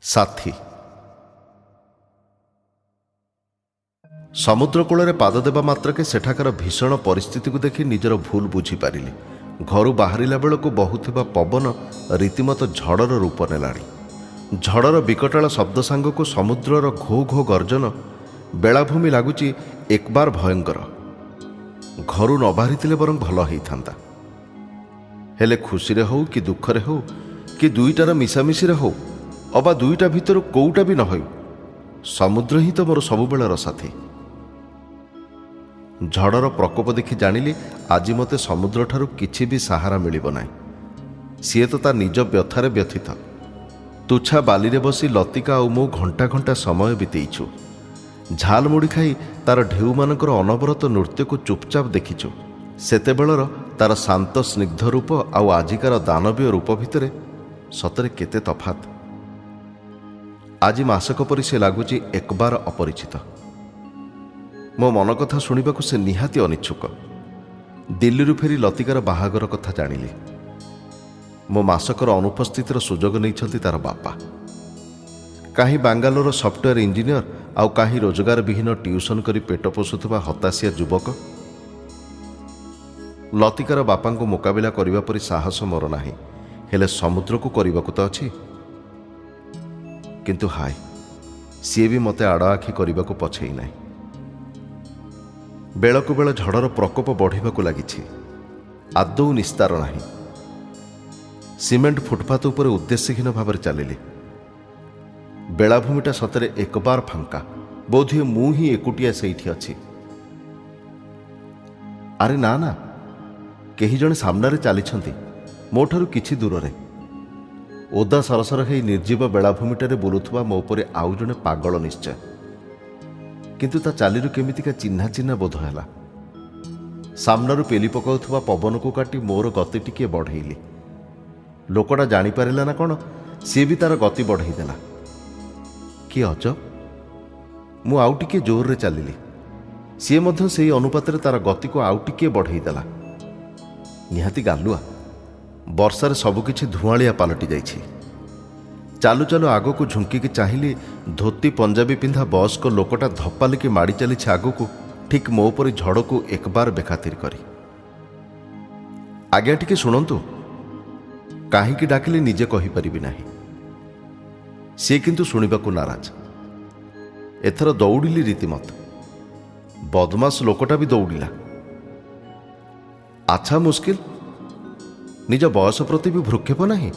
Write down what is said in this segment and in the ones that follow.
ସାଥୀ। ସମୁଦ୍ର କୂଳରେ ପାଦ ଦେବା ମାତ୍ରକେ ସେଠାକାର ଭୀଷଣ ପରିସ୍ଥିତିକୁ ଦେଖି ନିଜର ଭୁଲ ବୁଝିପାରିଲି। ଘରୁ ବାହାରିଲା ବେଳକୁ ବହୁଥିବା ପବନ ରୀତିମତ ଝଡ଼ର ରୂପ ନେଲାଣି। ଝଡ଼ର ବିକଟାଳ ଶବ୍ଦ ସାଙ୍ଗକୁ ସମୁଦ୍ରର ଘୋ ଘୋ ଗର୍ଜନ ବେଳାଭୂମି ଲାଗୁଛି ଏକବାର ଭୟଙ୍କର। ଘରୁ ନ ବାହାରିଥିଲେ ବରଂ ଭଲ ହେଇଥାନ୍ତା। ହେଲେ ଖୁସିରେ ହଉ କି ଦୁଃଖରେ ହଉ କି ଦୁଇଟାର ମିଶାମିଶିରେ ହଉ ଅବା ଦୁଇଟା ଭିତରୁ କୋଉଟା ବି ନ ହେଉ, ସମୁଦ୍ର ହିଁ ତ ମୋର ସବୁବେଳର ସାଥୀ। ଝଡ଼ର ପ୍ରକୋପ ଦେଖି ଜାଣିଲି ଆଜି ମୋତେ ସମୁଦ୍ରଠାରୁ କିଛି ବି ସାହାରା ମିଳିବ ନାହିଁ। ସିଏ ତ ତା ନିଜ ବ୍ୟଥାରେ ବ୍ୟଥିତ। ତୁଚ୍ଛା ବାଲିରେ ବସି ଲତିକା ଆଉ ମୁଁ ଘଣ୍ଟା ଘଣ୍ଟା ସମୟ ବିତେଇଛୁ। ଝାଲ ମୁଢ଼ି ଖାଇ ତାର ଢେଉମାନଙ୍କର ଅନବରତ ନୃତ୍ୟକୁ ଚୁପଚାପ ଦେଖିଛୁ। ସେତେବେଳର ତାର ଶାନ୍ତ ସ୍ନିଗ୍ଧ ରୂପ ଆଉ ଆଜିକାର ଦାନବୀୟ ରୂପ ଭିତରେ ସତରେ କେତେ ତଫାତ୍। ଆଜି ମାସକ ପରି ସେ ଲାଗୁଛି ଏକବାର ଅପରିଚିତ। ମୋ ମନ କଥା ଶୁଣିବାକୁ ସେ ନିହାତି ଅନିଚ୍ଛୁକ। ଦିଲ୍ଲୀରୁ ଫେରି ଲତିକାର ବାହାଘର କଥା ଜାଣିଲି। ମୋ ମାସକର ଅନୁପସ୍ଥିତିର ସୁଯୋଗ ନେଇଛନ୍ତି ତାର ବାପା। କାହିଁ ବାଙ୍ଗାଲୋର ସଫ୍ଟୱେୟାର ଇଞ୍ଜିନିୟର, ଆଉ କାହିଁ ରୋଜଗାରବିହୀନ ଟ୍ୟୁସନ୍ କରି ପେଟ ପୋଷୁଥିବା ହତାଶିଆ ଯୁବକ। ଲତିକାର ବାପାଙ୍କୁ ମୁକାବିଲା କରିବା ପରି ସାହସ ମୋର ନାହିଁ, ହେଲେ ସମୁଦ୍ରକୁ କରିବାକୁ ତ ଅଛି। କିନ୍ତୁ ହାୟ, ସିଏ ବି ମୋତେ ଆଡ଼ ଆଖି କରିବାକୁ ପଛେଇ ନାହିଁ। ବେଳକୁ ବେଳ ଝଡ଼ର ପ୍ରକୋପ ବଢ଼ିବାକୁ ଲାଗିଛି। ଆଦୌ ନିସ୍ତାର ନାହିଁ। ସିମେଣ୍ଟ ଫୁଟପାଥ ଉପରେ ଉଦ୍ଦେଶ୍ୟହୀନ ଭାବରେ ଚାଲିଲି। ବେଳାଭୂମିଟା ସତରେ ଏକବାର ଫାଙ୍କା। ବୋଧହୁଏ ମୁଁ ହିଁ ଏକୁଟିଆ ସେଇଠି ଅଛି। ଆରେ ନା ନା, କେହି ଜଣେ ସାମ୍ନାରେ ଚାଲିଛନ୍ତି, ମୋଠାରୁ କିଛି ଦୂରରେ। ଓଦା ସରସର ହେଇ ନିର୍ଜୀବ ବେଳାଭୂମିଟାରେ ବୁଲୁଥିବା ମୋ ଉପରେ ଆଉ ଜଣେ ପାଗଳ ନିଶ୍ଚୟ। କିନ୍ତୁ ତା ଚାଲିରୁ କେମିତିକା ଚିହ୍ନା ଚିହ୍ନା ବୋଧ ହେଲା। ସାମ୍ନାରୁ ପେଲି ପକାଉଥିବା ପବନକୁ କାଟି ମୋର ଗତି ଟିକିଏ ବଢ଼େଇଲି। ଲୋକଟା ଜାଣିପାରିଲା ନା କ'ଣ, ସିଏ ବି ତାର ଗତି ବଢ଼େଇ ଦେଲା। କି ଅଜବ! ମୁଁ ଆଉ ଟିକିଏ ଜୋରରେ ଚାଲିଲି, ସିଏ ମଧ୍ୟ ସେହି ଅନୁପାତରେ ତାର ଗତିକୁ ଆଉ ଟିକିଏ ବଢ଼େଇ ଦେଲା। ନିହାତି ଗାଲୁଆ। ବର୍ଷାରେ ସବୁକିଛି ଧୂଆଁଳିଆ ପାଲଟି ଯାଇଛି। ଚାଲୁ ଚାଲୁ ଆଗକୁ ଝୁଙ୍କିକି ଚାହିଁଲି, ଧୋତି ପଞ୍ଜାବୀ ପିନ୍ଧା ବୟସ୍କ ଲୋକଟା ଧପାଲିକି ମାଡ଼ି ଚାଲିଛି ଆଗକୁ, ଠିକ୍ ମୋ ପରି ଝଡ଼କୁ ଏକବାର ବେଖାତିର କରି। ଆଜ୍ଞା ଟିକେ ଶୁଣନ୍ତୁ। କାହିଁକି ଡାକିଲି ନିଜେ କହିପାରିବି ନାହିଁ। ସିଏ କିନ୍ତୁ ଶୁଣିବାକୁ ନାରାଜ। ଏଥର ଦୌଡ଼ିଲି ରୀତିମତ। ବଦମାସ ଲୋକଟା ବି ଦୌଡ଼ିଲା। ଆଚ୍ଛା ମୁସ୍କିଲ, ନିଜ ବୟସ ପ୍ରତି ବି ଭ୍ରୂକ୍ଷେପ ନାହିଁ।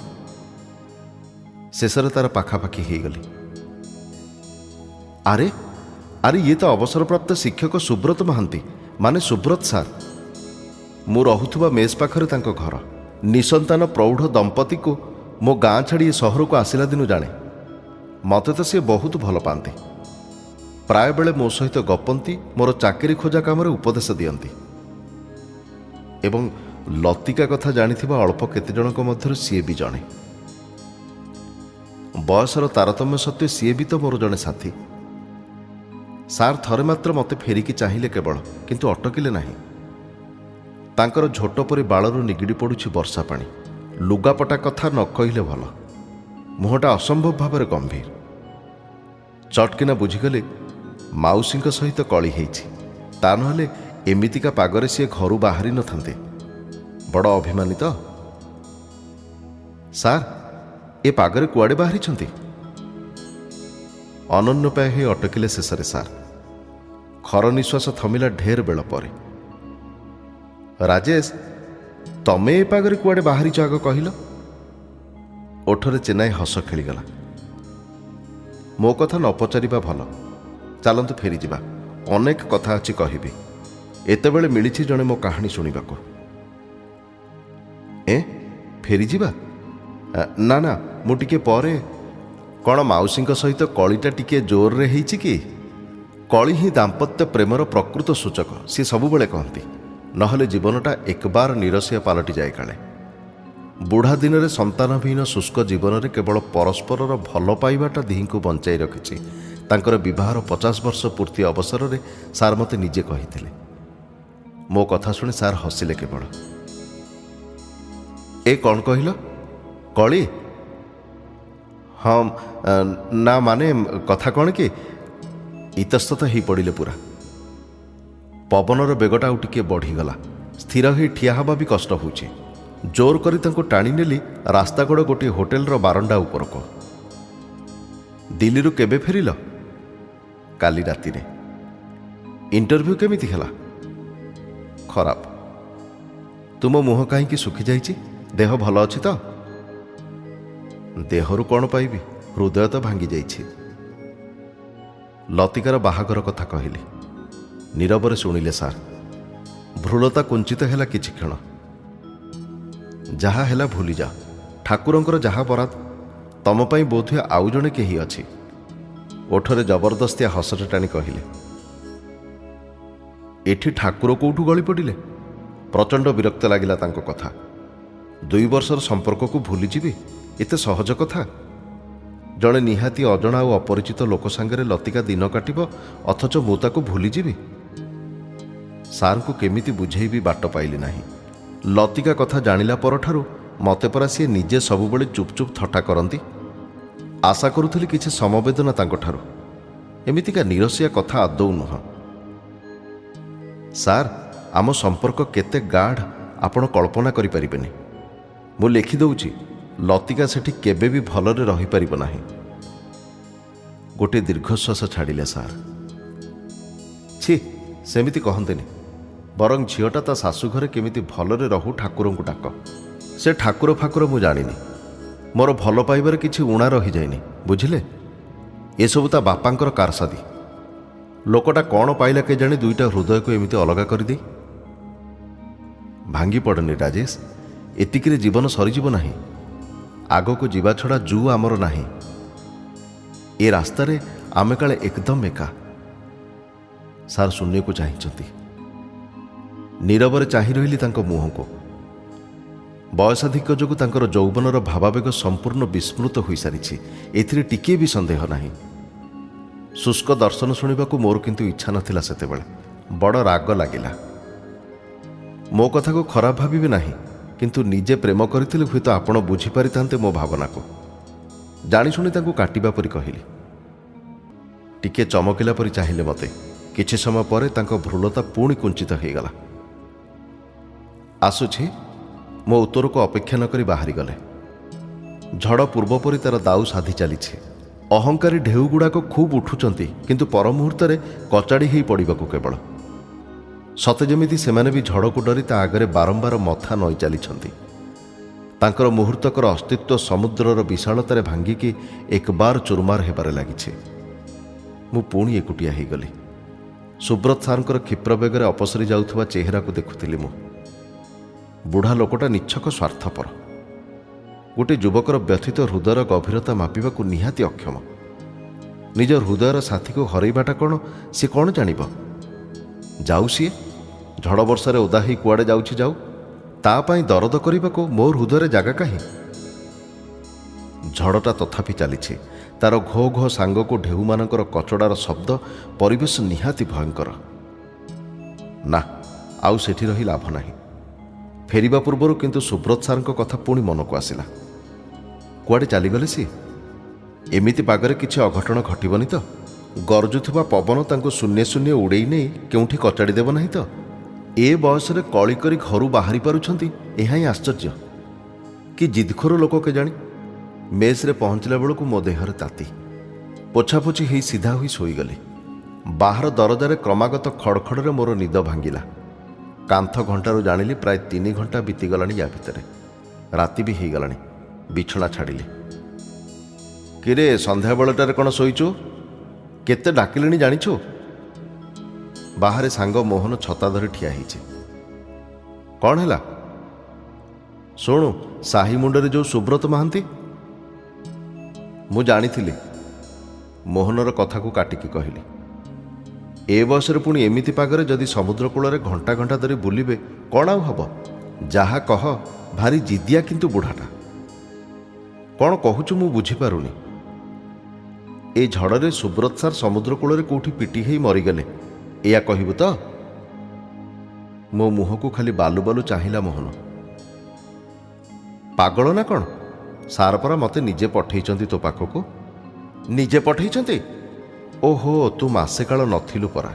ଶେଷରେ ତାର ପାଖାପାଖି ହେଇଗଲି। ଆରେ ଆରେ ଇଏ ତ ଅବସରପ୍ରାପ୍ତ ଶିକ୍ଷକ ସୁବ୍ରତ ମହାନ୍ତି, ମାନେ ସୁବ୍ରତ ସାର୍। ମୁଁ ରହୁଥିବା ମେସ୍ ପାଖରେ ତାଙ୍କ ଘର। ନିଃସନ୍ତାନ ପ୍ରୌଢ଼ ଦମ୍ପତିକୁ ମୋ ଗାଁ ଛାଡ଼ି ଏ ସହରକୁ ଆସିଲା ଦିନୁ ଜାଣେ। ମୋତେ ତ ସିଏ ବହୁତ ଭଲ ପାଆନ୍ତି। ପ୍ରାୟ ବେଳେ ମୋ ସହିତ ଗପନ୍ତି, ମୋର ଚାକିରି ଖୋଜା କାମରେ ଉପଦେଶ ଦିଅନ୍ତି। ଏବଂ ଲତିକା କଥା ଜାଣିଥିବା ଅଳ୍ପ କେତେଜଣଙ୍କ ମଧ୍ୟରୁ ସିଏ ବି ଜଣେ। ବୟସର ତାରତମ୍ୟ ସତ୍ତ୍ୱେ ସିଏ ବି ତ ମୋର ଜଣେ ସାଥୀ। ସାର୍ ଥରେ ମାତ୍ର ମୋତେ ଫେରିକି ଚାହିଁଲେ କେବଳ, କିନ୍ତୁ ଅଟକିଲେ ନାହିଁ। ତାଙ୍କର ଝୋଟ ପରି ବାଳରୁ ନିଗିଡ଼ି ପଡ଼ୁଛି ବର୍ଷା ପାଣି। ଲୁଗାପଟା କଥା ନ କହିଲେ ଭଲ। ମୁହଁଟା ଅସମ୍ଭବ ଭାବରେ ଗମ୍ଭୀର। ଚଟକିନା ବୁଝିଗଲି ମାଉସୀଙ୍କ ସହିତ କଳି ହେଇଛି। ତା ନହେଲେ ଏମିତିକା ପାଗରେ ସିଏ ଘରୁ ବାହାରି ନଥାନ୍ତେ। ବଡ଼ ଅଭିମାନିତ। ସାର୍, ଏ ପାଗରେ କୁଆଡ଼େ ବାହାରିଛନ୍ତି? ଅନନ୍ୟପାୟ ହୋଇ ଅଟକିଲେ ଶେଷରେ ସାର୍। ଖର ନିଶ୍ୱାସ ଥମିଲା ଢେର ବେଳ ପରେ। ରାଜେଶ, ତମେ ଏ ପାଗରେ କୁଆଡ଼େ ବାହାରିଛ ଆଗ କହିଲ? ଓଠରେ ଚେନାଇ ହସ ଖେଳିଗଲା। ମୋ କଥା ନ ପଚାରିବା ଭଲ। ଚାଲନ୍ତୁ ଫେରିଯିବା। ଅନେକ କଥା ଅଛି କହିବି। ଏତେବେଳେ ମିଳିଛି ଜଣେ ମୋ କାହାଣୀ ଶୁଣିବାକୁ। ଫେରିଯିବା? ନା ନା, ମୁଁ ଟିକେ ପରେ। କ'ଣ ମାଉସୀଙ୍କ ସହିତ କଳିଟା ଟିକିଏ ଜୋରରେ ହେଇଛି କି? କଳି ହିଁ ଦାମ୍ପତ୍ୟ ପ୍ରେମର ପ୍ରକୃତ ସୂଚକ, ସିଏ ସବୁବେଳେ କହନ୍ତି। ନହେଲେ ଜୀବନଟା ଏକବାର ନିରସିଆ ପାଲଟି ଯାଏ କାଳେ। ବୁଢ଼ା ଦିନରେ ସନ୍ତାନବିହୀନ ଶୁଷ୍କ ଜୀବନରେ କେବଳ ପରସ୍ପରର ଭଲ ପାଇବାଟା ଦିହିଁଙ୍କୁ ବଞ୍ଚାଇ ରଖିଛି। ତାଙ୍କର ବିବାହର 50 ବର୍ଷ ପୂର୍ତ୍ତି ଅବସରରେ ସାର୍ ମୋତେ ନିଜେ କହିଥିଲେ। ମୋ କଥା ଶୁଣି ସାର୍ ହସିଲେ କେବଳ। କ'ଣ କହିଲ? କଳି? ହଁ ନା ମାନେ କଥା କ'ଣ କି ଇତସ୍ତତ ହେଇ ପଡ଼ିଲେ ପୁରା। ପବନର ବେଗଟା ଆଉ ଟିକିଏ ବଢ଼ିଗଲା। ସ୍ଥିର ହୋଇ ଠିଆ ହେବା ବି କଷ୍ଟ ହେଉଛି। ଜୋର କରି ତାଙ୍କୁ ଟାଣି ନେଲି ରାସ୍ତାକଡ଼ ଗୋଟିଏ ହୋଟେଲର ବାରଣ୍ଡା ଉପରକୁ। ଦିଲ୍ଲୀରୁ କେବେ ଫେରିଲ? କାଲି ରାତିରେ। ଇଣ୍ଟରଭ୍ୟୁ କେମିତି ହେଲା? ଖରାପ। ତୁମ ମୁହଁ କାହିଁକି ଶୁଖିଯାଇଛି? ଦେହ ଭଲ ଅଛି ତ? ଦେହରୁ କ'ଣ ପାଇବି, ହୃଦୟ ତ ଭାଙ୍ଗି ଯାଇଛି। ଲତିକାର ବାହାଘର କଥା କହିଲି। ନୀରବରେ ଶୁଣିଲେ ସାର୍। ଭ୍ରୁଲତା କୁଞ୍ଚିତ ହେଲା କିଛି କ୍ଷଣ। ଯାହା ହେଲା ଭୁଲିଯାଅ। ଠାକୁରଙ୍କର ଯାହା ବରାଦ। ତମ ପାଇଁ ବୋଧହୁଏ ଆଉ ଜଣେ କେହି ଅଛି। ଓଠରେ ଜବରଦସ୍ତିଆ ହସଟେ ଟାଣି କହିଲେ। ଏଠି ଠାକୁର କୋଉଠୁ ଗଳି ପଡ଼ିଲେ? ପ୍ରଚଣ୍ଡ ବିରକ୍ତ ଲାଗିଲା ତାଙ୍କ କଥା। 2 ବର୍ଷର ସମ୍ପର୍କକୁ ଭୁଲିଯିବି, ଏତେ ସହଜ କଥା? ଜଣେ ନିହାତି ଅଜଣା ଓ ଅପରିଚିତ ଲୋକ ସାଙ୍ଗରେ ଲତିକା ଦିନ କାଟିବ, ଅଥଚ ମୁଁ ତାକୁ ଭୁଲିଯିବି? ସାର୍ଙ୍କୁ କେମିତି ବୁଝେଇବି ବାଟ ପାଇଲି ନାହିଁ। ଲତିକା କଥା ଜାଣିଲା ପରଠାରୁ ମୋତେ ପରା ସିଏ ନିଜେ ସବୁବେଳେ ଚୁପ୍ ଚୁପ୍ ଥଟ୍ଟା କରନ୍ତି। ଆଶା କରୁଥିଲି କିଛି ସମବେଦନା ତାଙ୍କଠାରୁ। ଏମିତିକା ନିରସିଆ କଥା ଆଦୌ ନୁହଁ। ସାର୍, ଆମ ସମ୍ପର୍କ କେତେ ଗାଢ଼ ଆପଣ କଳ୍ପନା କରିପାରିବେନି। ମୁଁ ଲେଖିଦେଉଛି, ଲତିକା ସେଠି କେବେ ବି ଭଲରେ ରହିପାରିବ ନାହିଁ। ଗୋଟିଏ ଦୀର୍ଘଶ୍ୱାସ ଛାଡ଼ିଲେ ସାର୍। ଛି, ସେମିତି କହନ୍ତିନି। ବରଂ ଝିଅଟା ତା ଶାଶୁ ଘରେ କେମିତି ଭଲରେ ରହୁ ଠାକୁରଙ୍କୁ ଡାକ। ସେ ଠାକୁର ଫାକୁର ମୁଁ ଜାଣିନି। ମୋର ଭଲ ପାଇବାରେ କିଛି ଉଣା ରହିଯାଇନି, ବୁଝିଲେ? ଏସବୁ ତା ବାପାଙ୍କର କାରସାଦି। ଲୋକଟା କ'ଣ ପାଇଲା କେଜାଣି ଦୁଇଟା ହୃଦୟକୁ ଏମିତି ଅଲଗା କରିଦେଇ। ଭାଙ୍ଗି ପଡ଼ନି ରାଜେଶ, ଏତିକିରେ ଜୀବନ ସରିଯିବ ନାହିଁ। ଆଗକୁ ଯିବା ଛଡ଼ା ଜୁ ଆମର ନାହିଁ। ଏ ରାସ୍ତାରେ ଆମେ କାଳେ ଏକଦମ ଏକା। ସାର୍ ଶୂନ୍ୟକୁ ଚାହିଁଛନ୍ତି। ନୀରବରେ ଚାହିଁ ରହିଲି ତାଙ୍କ ମୁହଁକୁ। ବୟସାଧିକ୍ୟ ଯୋଗୁଁ ତାଙ୍କର ଯୌବନର ଭାବାବେଗ ସମ୍ପୂର୍ଣ୍ଣ ବିସ୍ମୃତ ହୋଇସାରିଛି, ଏଥିରେ ଟିକିଏ ବି ସନ୍ଦେହ ନାହିଁ। ଶୁଷ୍କ ଦର୍ଶନ ଶୁଣିବାକୁ ମୋର କିନ୍ତୁ ଇଚ୍ଛା ନଥିଲା ସେତେବେଳେ। ବଡ଼ ରାଗ ଲାଗିଲା। ମୋ କଥାକୁ ଖରାପ ଭାବିବେ ନାହିଁ, କିନ୍ତୁ ନିଜେ ପ୍ରେମ କରିଥିଲେ ହୁଏତ ଆପଣ ବୁଝିପାରିଥାନ୍ତେ ମୋ ଭାବନାକୁ। ଜାଣିଶୁଣି ତାଙ୍କୁ କାଟିବା ପରି କହିଲି। ଟିକିଏ ଚମକିଲା ପରି ଚାହିଁଲେ ମୋତେ। କିଛି ସମୟ ପରେ ତାଙ୍କ ଭ୍ରୁଲତା ପୁଣି କୁଞ୍ଚିତ ହୋଇଗଲା। ଆସୁଛି, ମୋ ଉତ୍ତରକୁ ଅପେକ୍ଷା ନ କରି ବାହାରିଗଲେ। ଝଡ଼ ପୂର୍ବ ପରି ତାର ଦାଉ ସାଧି ଚାଲିଛି। ଅହଙ୍କାରୀ ଢେଉଗୁଡ଼ାକ ଖୁବ୍ ଉଠୁଛନ୍ତି, କିନ୍ତୁ ପର ମୁହୂର୍ତ୍ତରେ କଚାଡ଼ି ହୋଇ ପଡ଼ିବାକୁ କେବଳ। ସତେ ଯେମିତି ସେମାନେ ବି ଝଡ଼କୁ ଡରି ତା ଆଗରେ ବାରମ୍ବାର ମଥା ନଈ ଚାଲିଛନ୍ତି। ତାଙ୍କର ମୁହୂର୍ତ୍ତକର ଅସ୍ତିତ୍ୱ ସମୁଦ୍ରର ବିଶାଳତାରେ ଭାଙ୍ଗିକି ଏକବାର ଚୁରମାର ହେବାରେ ଲାଗିଛି। ମୁଁ ପୁଣି ଏକୁଟିଆ ହୋଇଗଲି। ସୁବ୍ରତ ସାର୍ଙ୍କର କ୍ଷିପ୍ର ବେଗରେ ଅପସରି ଯାଉଥିବା ଚେହେରାକୁ ଦେଖୁଥିଲି ମୁଁ। ବୁଢ଼ା ଲୋକଟା ନିଚ୍ଛକ ସ୍ୱାର୍ଥପର। ଗୋଟିଏ ଯୁବକର ବ୍ୟଥିତ ହୃଦୟର ଗଭୀରତା ମାପିବାକୁ ନିହାତି ଅକ୍ଷମ। ନିଜ ହୃଦୟର ସାଥୀକୁ ହରାଇବାଟା କ'ଣ ସେ କ'ଣ ଜାଣିବ? ଯାଉ ସିଏ, ଝଡ଼ ବର୍ଷାରେ ଓଦା ହୋଇ କୁଆଡ଼େ ଯାଉଛି ଯାଉ। ତା ପାଇଁ ଦରଦ କରିବାକୁ ମୋ ହୃଦୟରେ ଜାଗା କାହିଁ? ଝଡ଼ଟା ତଥାପି ଚାଲିଛି। ତାର ଘୋ ଘୋ ସାଙ୍ଗକୁ ଢେଉମାନଙ୍କର କଚଡ଼ାର ଶବ୍ଦ, ପରିବେଶ ନିହାତି ଭୟଙ୍କର। ନା, ଆଉ ସେଠି ରହି ଲାଭ ନାହିଁ। ଫେରିବା ପୂର୍ବରୁ କିନ୍ତୁ ସୁବ୍ରତ ସାର୍ଙ୍କ କଥା ପୁଣି ମନକୁ ଆସିଲା। କୁଆଡ଼େ ଚାଲିଗଲେ ସିଏ? ଏମିତି ପାଗରେ କିଛି ଅଘଟଣ ଘଟିବନି ତ? ଗର୍ଜୁଥିବା ପବନ ତାଙ୍କୁ ଶୂନ୍ୟ ଶୂନ୍ୟ ଉଡ଼େଇ ନେଇ କେଉଁଠି କଚାଡ଼ି ଦେବ ନାହିଁ ତ? ଏ ବୟସରେ କଳି କରି ଘରୁ ବାହାରି ପାରୁଛନ୍ତି, ଏହା ହିଁ ଆଶ୍ଚର୍ଯ୍ୟ। କି ଜିଦଖୋର ଲୋକ କେଜାଣି। ମେସ୍ରେ ପହଞ୍ଚିଲା ବେଳକୁ ମୋ ଦେହରେ ତାତି। ପୋଛାପୋଛି ହେଇ ସିଧା ହୋଇ ଶୋଇଗଲି। ବାହାର ଦରଜାରେ କ୍ରମାଗତ ଖଡ଼ଖଡ଼ରେ ମୋର ନିଦ ଭାଙ୍ଗିଲା। କାନ୍ଥ ଘଣ୍ଟାରୁ ଜାଣିଲି ପ୍ରାୟ 3 ଘଣ୍ଟା ବିତିଗଲାଣି। ୟା ଭିତରେ ରାତି ବି ହେଇଗଲାଣି। ବିଛଣା ଛାଡ଼ିଲି। କିରେ, ସନ୍ଧ୍ୟାବେଳଟାରେ କ'ଣ ଶୋଇଛୁ? କେତେ ଡାକିଲିଣି ଜାଣିଛୁ? ବାହାରେ ସାଙ୍ଗ ମୋହନ ଛତା ଧରି ଠିଆ ହେଇଛି। କ'ଣ ହେଲା? ଶୁଣୁ, ସାହି ମୁଣ୍ଡରେ ଯେଉଁ ସୁବ୍ରତ ମହାନ୍ତି। ମୁଁ ଜାଣିଥିଲି। ମୋହନର କଥାକୁ କାଟିକି କହିଲି। ଏ ବୟସରେ ପୁଣି ଏମିତି ପାଗରେ ଯଦି ସମୁଦ୍ର କୂଳରେ ଘଣ୍ଟା ଘଣ୍ଟା ଧରି ବୁଲିବେ, କ'ଣ ଆଉ ହବ? ଯାହା କହ, ଭାରି ଜିଦିଆ କିନ୍ତୁ ବୁଢ଼ାଟା। କ'ଣ କହୁଛୁ ମୁଁ ବୁଝିପାରୁନି। ଏ ଝଡ଼ରେ ସୁବ୍ରତ ସାର୍ ସମୁଦ୍ର କୂଳରେ କେଉଁଠି ପିଟି ହେଇ ମରିଗଲେ, ଏଇଆ କହିବୁ ତ? ମୋ ମୁହଁକୁ ଖାଲି ବାଲୁ ବାଲୁ ଚାହିଁଲା ମୋହନ। ପାଗଳ ନା କ'ଣ? ସାର୍ ପରା ମୋତେ ନିଜେ ପଠେଇଛନ୍ତି ତୋ ପାଖକୁ। ନିଜେ ପଠେଇଛନ୍ତି? ଓହୋ, ତୁ ମାସେ କାଳ ନଥିଲୁ ପରା।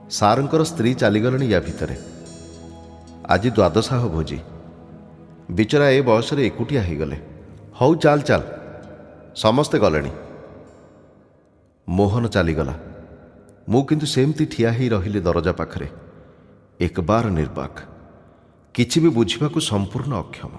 ସାର୍ଙ୍କର ସ୍ତ୍ରୀ ଚାଲିଗଲେଣି ୟା ଭିତରେ। ଆଜି ଦ୍ୱାଦଶାହ ଭୋଜି। ବିଚରା ଏ ବୟସରେ ଏକୁଟିଆ ହେଇଗଲେ। ହଉ ଚାଲ ଚାଲ, ସମସ୍ତେ ଗଲେଣି। ମୋହନ ଚାଲିଗଲା। ମୁଁ କିନ୍ତୁ ସେମିତି ଠିଆ ହେଇ ରହିଲି ଦରଜା ପାଖରେ, ଏକବାର ନିର୍ବାକ୍, କିଛି ବି ବୁଝିବାକୁ ସମ୍ପୂର୍ଣ୍ଣ ଅକ୍ଷମ।